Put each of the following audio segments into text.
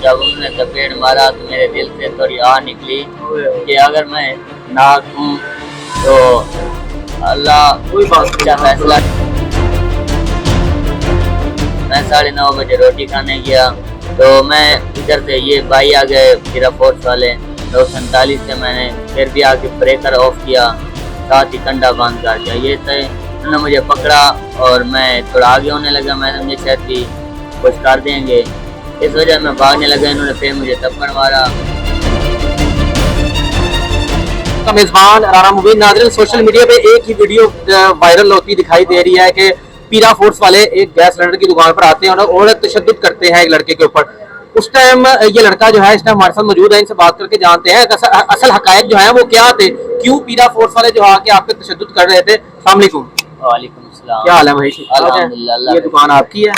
जब उन्होंने चपेट मारा तो मेरे दिल से थोड़ी आह निकली कि अगर मैं नाक हूँ तो अल्लाह कोई अच्छा फैसला। मैं 9:30 बजे रोटी खाने गया तो मैं इधर से ये भाई आ गए फिर फोर्स वाले 9:47 से मैंने फिर भी आके ब्रेकर ऑफ किया, साथ ही कंडा बंद कर दिया। ये तो उन्होंने मुझे पकड़ा और मैं थोड़ा आगे होने लगा, मैं समझे शायद भी कुछ कर देंगे, इस वजह मैं भागने लगा। इन्होंने फिर मुझे थप्पड़ मारा। मेजबान राना मुबीन। नाज़रीन, सोशल मीडिया पे एक ही वीडियो वायरल होती दिखाई दे रही है कि पीरा फोर्स वाले एक गैस सिलेंडर की दुकान पर आते हैं और तशद्दुद करते हैं एक लड़के के ऊपर। उस टाइम ये लड़का जो है इस टाइम हमारे साथ मौजूद है, इनसे बात करके जानते हैं असल हकायक जो है वो क्या थे, क्यों पीरा फोर्स वाले जो आके आप पे तशद्दुद कर रहे थे। अस्सलाम वालेकुम। वालेकुम अस्सलाम। क्या हाल है भाई? अल्हम्दुलिल्लाह। ये दुकान आपकी है?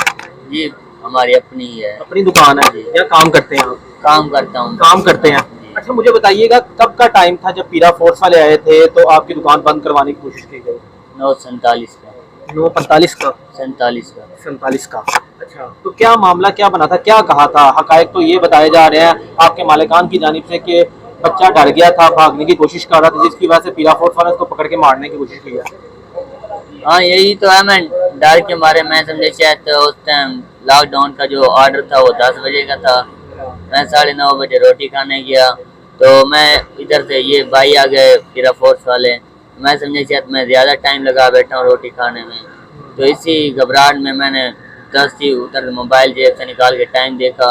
जी हमारी अपनी है। अपनी दुकान है? क्या काम करते हैं आप? काम करता हूँ। काम करते हैं। अच्छा, मुझे बताइएगा कब का टाइम था जब पीरा फोर्स वाले आए थे तो आपकी दुकान बंद करवाने की कोशिश की गई? 9:47 का। 9:45 का? 47 का। अच्छा, तो क्या मामला क्या बना था, क्या कहा था? हकायक तो ये बताए जा रहे हैं आपके मालिकान की जानिब से कि बच्चा डर गया था, भागने की कोशिश कर रहा था, जिसकी वजह से पीरा फोर्स वाले उसको पकड़ के मारने की कोशिश की है। हाँ यही तो है, मैं डर के मारे मैं समझे शायद तो उस टाइम लॉकडाउन का जो ऑर्डर था वो 10 बजे का था। मैं 9:30 बजे रोटी खाने गया तो मैं इधर से ये भाई आ गए पीरा फोर्स वाले, मैं समझे शायद मैं ज़्यादा टाइम लगा बैठा हूँ रोटी खाने में, तो इसी घबराहट में मैंने जल्दी उधर मोबाइल जेब से निकाल के टाइम देखा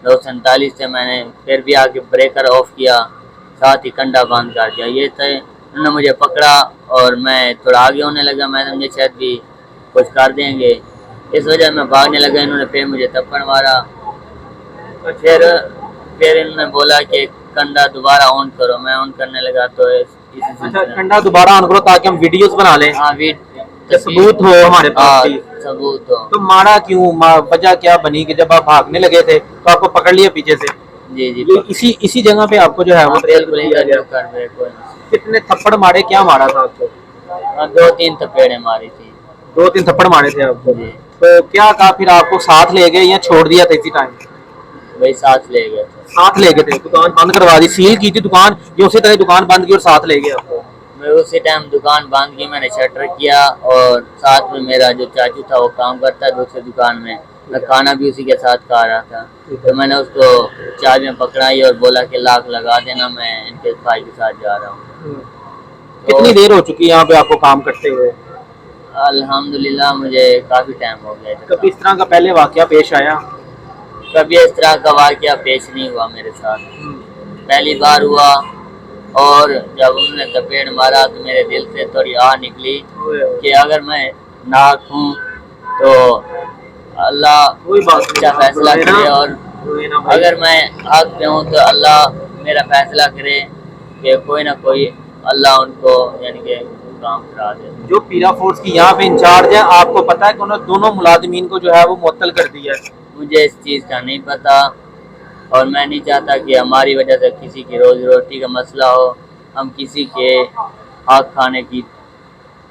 9:47 से मैंने फिर भी आके ब्रेकर ऑफ किया, साथ ही कंडा बंद कर दिया। ये तो उन्होंने मुझे पकड़ा और मैं थोड़ा आगे होने लगा, मैं समझे शायद भी कुछ कर देंगे, इस वजह मैं भागने लगा। इन्होंने फिर मुझे थप्पड़ मारा। फिर इन्होंने बोला कि कंडा दोबारा ऑन करो, मैं ऑन करने लगा तो अच्छा, कंडा दोबारा ऑन करो ताकि हम वीडियोस बना लें। हाँ सबूत हो हमारे पास। सबूत हो। तो मारा क्यों, वजह क्या बनी कि जब आप भागने लगे थे तो आपको पकड़ लिया पीछे से? जी इसी जगह पे आपको जो है वो कितने थप्पड़ मारे, क्या मारा था आपको? 2-3 थप्पड़े मारी थी। 2-3 थप्पड़ मारे थे आपको? तो क्या कहा फिर आपको, साथ ले गए या छोड़ दिया था इसी टाइम? भाई साथ ले गए थे। साथ ले गए थे, दुकान बंद करवा दी, सील की थी दुकान, जो उसी तरह दुकान बंद की और साथ ले गए आपको? मैं उसी टाइम दुकान बंद की, मैंने शटर किया और साथ में मेरा जो चाचू था वो काम करता है दूसरी दुकान में, मैं खाना भी उसी के साथ खा रहा था, तो मैंने उसको चाय में पकड़ाई और बोला कि लाख लगा देना, मैं इनके भाई के साथ जा रहा हूँ। कितनी देर हो चुकी है यहाँ पे आपको काम करते हुए? अल्हम्दुलिल्लाह मुझे काफ़ी टाइम हो गया। कभी इस तरह का पहले वाकया पेश आया? कभी इस तरह का वाकया पेश नहीं हुआ मेरे साथ, पहली बार हुआ। और जब उन्होंने चपेट मारा तो मेरे दिल से थोड़ी आह निकली कि अगर मैं नाक हूँ तो अल्लाह कोई अच्छा फैसला करे, और अगर मैं हक पे हूँ तो अल्लाह मेरा फैसला करे कि कोई ना कोई अल्लाह उनको यानी कि काम करा दे। जो पीरा फोर्स की यहाँ पे इंचार्ज है, आपको पता है कि उन्होंने दोनों मुलाजिमीन को जो है वो मुअत्तल कर दिया है? मुझे इस चीज़ का नहीं पता और मैं नहीं चाहता कि हमारी वजह से किसी की रोजी रोटी का मसला हो। हम किसी के हक खाने की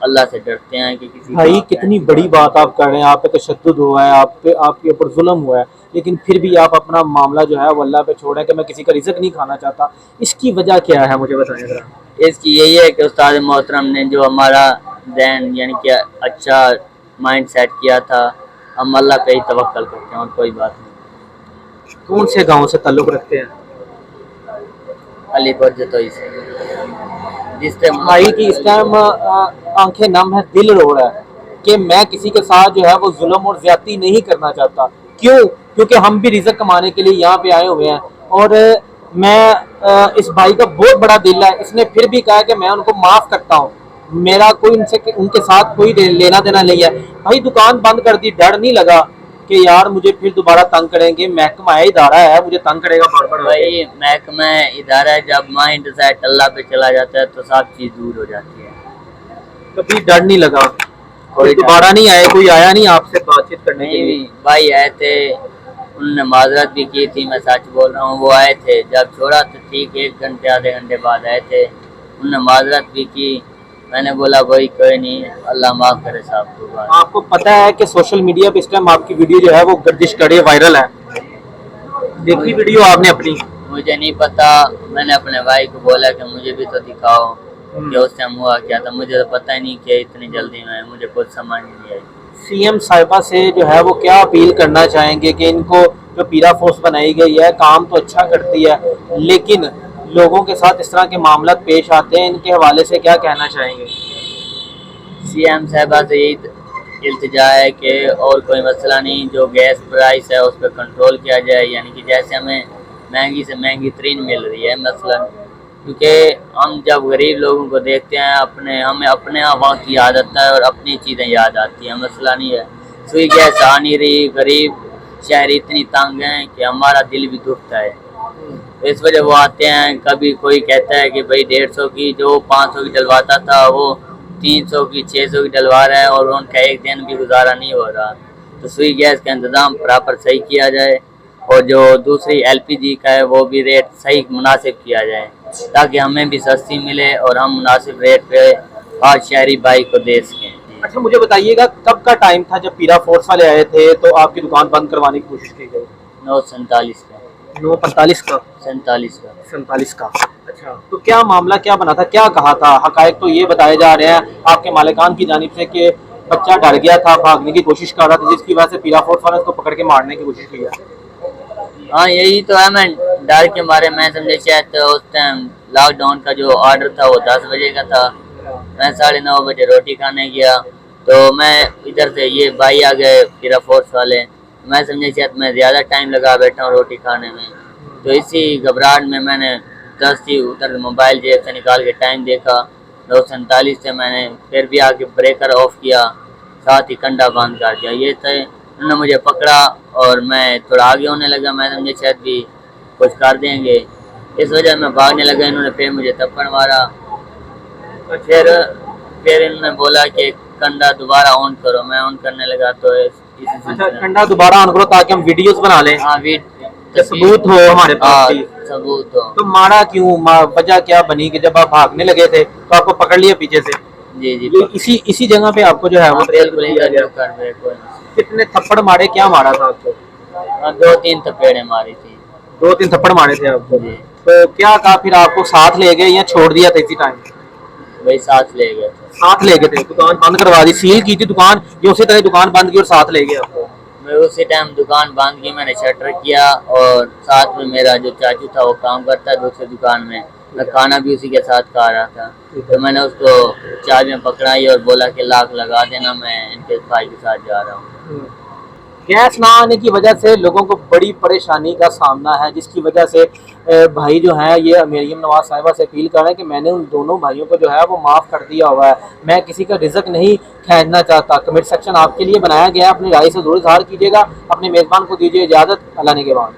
अल्लाह से डरते हैं कि किसी भाई कितनी बड़ी बात आप कर रहे हैं, आप पे तशद्दुद हुआ है, आप पे आपके ऊपर जुल्म हुआ है, लेकिन फिर भी आप अपना मामला जो है वो अल्लाह पे छोड़ें कि मैं किसी का रिज़्क नहीं खाना चाहता। इसकी वजह क्या है, मुझे बताएं जरा। इसकी यही है कि उस्ताद मोहतरम ने जो हमारा ज़हन यानी कि अच्छा माइंड सेट किया था, हम अल्लाह पे ही तवक्कल करते हैं और कोई बात नहीं। कौन से गांव से ताल्लुक़ रखते हैं? अलीपुर जतोई से। जिससे भाई की इस टाइम आंखें नम है, दिल रो रहा है कि मैं किसी के साथ जो है वो जुल्म और ज्यादती नहीं करना चाहता। क्यों? क्योंकि हम भी रिज़्क कमाने के लिए यहाँ पे आए हुए हैं और मैं इस भाई का बहुत बड़ा दिल है, इसने फिर भी कहा कि मैं उनको माफ़ करता हूँ, मेरा कोई उनके साथ कोई लेना देना नहीं है। भाई दुकान बंद कर दी, डर नहीं लगा कि यार मुझे फिर दोबारा तंग करेंगे? महकमा है, इदारा है, मुझे तंग करेगा बार बार? भाई महकमा इदारा है, जब माइंड सेट अल्लाह पे चला जाता है तो सब चीज़ दूर हो जाती है। कभी डर नहीं लगा? कोई दोबारा नहीं आए, कोई आया नहीं आपसे बातचीत करने के लिए? भाई आए थे, उन्होंने माजरत भी की थी, मैं सच बोल रहा हूँ, वो आए थे जब छोड़ा तो ठीक 1 घंटे आधे घंटे बाद आए थे, उन्होंने माजरत भी की, मैंने बोला भाई कोई नहीं, अल्लाह माफ़ करे साहब को। आपको पता है कि सोशल मीडिया पे इस टाइम आपकी वीडियो जो है वो गर्दिश कर रही है, वायरल है? देखी वीडियो आपने अपनी? मुझे नहीं पता, मैंने अपने भाई को बोला कि मुझे भी तो दिखाओ कि उस टाइम हुआ क्या था। मुझे तो पता ही नहीं कि इतनी जल्दी में, मुझे कुछ समझ नहीं आई। सीएम साहिबा से जो है वो क्या अपील करना चाहेंगे कि इनको जो पीरा फोर्स बनाई गई है काम तो अच्छा करती है, लेकिन लोगों के साथ इस तरह के मामला पेश आते हैं, इनके हवाले से क्या कहना चाहेंगे? सीएम साहबा से यही इल्तिजा है कि और कोई मसला नहीं, जो गैस प्राइस है उस पर कंट्रोल किया जाए। यानी कि जैसे हमें महंगी से महंगी तरीन मिल रही है मसलन, क्योंकि हम जब गरीब लोगों को देखते हैं हमें अपने वक्त की याद आता है और अपनी चीज़ें याद आती हैं। मसला नहीं है, सुई गैस आ नहीं रही, गरीब शहरी इतनी तंग हैं कि हमारा दिल भी दुखता है। तो इस वजह वो आते हैं। कभी कोई कहता है कि भाई 150 की जो 500 की डलवाता था वो 300 की 600 की डलवा रहा है और उनका एक दिन भी गुजारा नहीं हो रहा। तो सुई गैस का इंतज़ाम प्रॉपर सही किया जाए और जो दूसरी एलपीजी का है वो भी रेट सही मुनासिब किया जाए, ताकि हमें भी सस्ती मिले और हम मुनासिब रेट पे हर शहरी भाई को दे सकें। अच्छा मुझे बताइएगा, कब का टाइम था जब पीरा फोर्स वाले आए थे तो आपकी दुकान बंद करवाने की कोशिश की गई? 9:47 का, 9:45 का, 47 का। 47 का। अच्छा, तो क्या मामला क्या बना था, क्या कहा था? हकायक तो ये बताए जा रहे हैं आपके मालिकान की जानिब से कि बच्चा डर गया था, भागने की कोशिश कर रहा था, जिसकी वजह से पीरा फोर्स वाले उसको पकड़ के मारने की कोशिश की है। हाँ यही तो है, मैं डर के मारे मैं समझे शायद उस टाइम लॉकडाउन का जो ऑर्डर था वो 10 बजे का था। मैं 9:30 बजे रोटी खाने गया तो मैं इधर से ये भाई आ गए पीरा फोर्स वाले। मैं समझे शायद मैं ज़्यादा टाइम लगा बैठा हूँ रोटी खाने में, तो इसी घबराहट में मैंने दस्ती उधर मोबाइल जेब से निकाल के टाइम देखा 9:47 से। मैंने फिर भी आके ब्रेकर ऑफ किया, साथ ही कंडा बंद कर दिया। ये थे, उन्होंने मुझे पकड़ा और मैं थोड़ा आगे होने लगा। मैं समझे शायद भी कुछ कर देंगे, इस वजह मैं भागने लगा। इन्होंने फिर मुझे थप्पड़ मारा। फिर इन्होंने बोला कि कंडा दोबारा ऑन करो। मैं ऑन करने लगा तो अच्छा, कंडा दोबारा ऑन करो ताकि हम वीडियोस बना लें। हाँ सबूत हो हमारे पास भी। सबूत हो। तो मारा क्यों, वजह क्या बनी कि जब आप भागने लगे थे तो आपको पकड़ लिया पीछे से? जी इसी जगह पे आपको जो है वो कितने थप्पड़ मारे, क्या मारा था आपको? 2-3 थप्पड़े मारी थी। 2-3 थप्पड़ मारे थे आपको? जी। तो क्या कहा फिर, आपको साथ ले गए या छोड़ दिया था इसी टाइम? भाई साथ ले गए थे। साथ ले गए थे, दुकान बंद करवा दी, सील की थी दुकान, ये उसी तरह दुकान बंद की और साथ ले गए आपको? मैं उसी टाइम दुकान बंद की, मैंने शटर किया और साथ में मेरा जो चाचू था वो काम करता है दूसरी दुकान में, मैं खाना भी उसी के साथ खा रहा था। तो मैंने उसको चाबियां पकड़ाई और बोला कि लाख लगा देना, मैं इनके भाई के साथ जा रहा हूँ। गैस ना आने की वजह से लोगों को बड़ी परेशानी का सामना है, जिसकी वजह से भाई जो है ये मरियम नवाज साहिबा से अपील कर रहे हैं कि मैंने उन दोनों भाइयों को जो है वो माफ़ कर दिया हुआ है, मैं किसी का रिज़्क नहीं खींचना चाहता। कमेंट सेक्शन आपके लिए बनाया गया है, अपनी राय से ज़रूर इज़हार कीजिएगा। अपने मेज़बान को दीजिए इजाज़त। अल्लाह ने के बाद।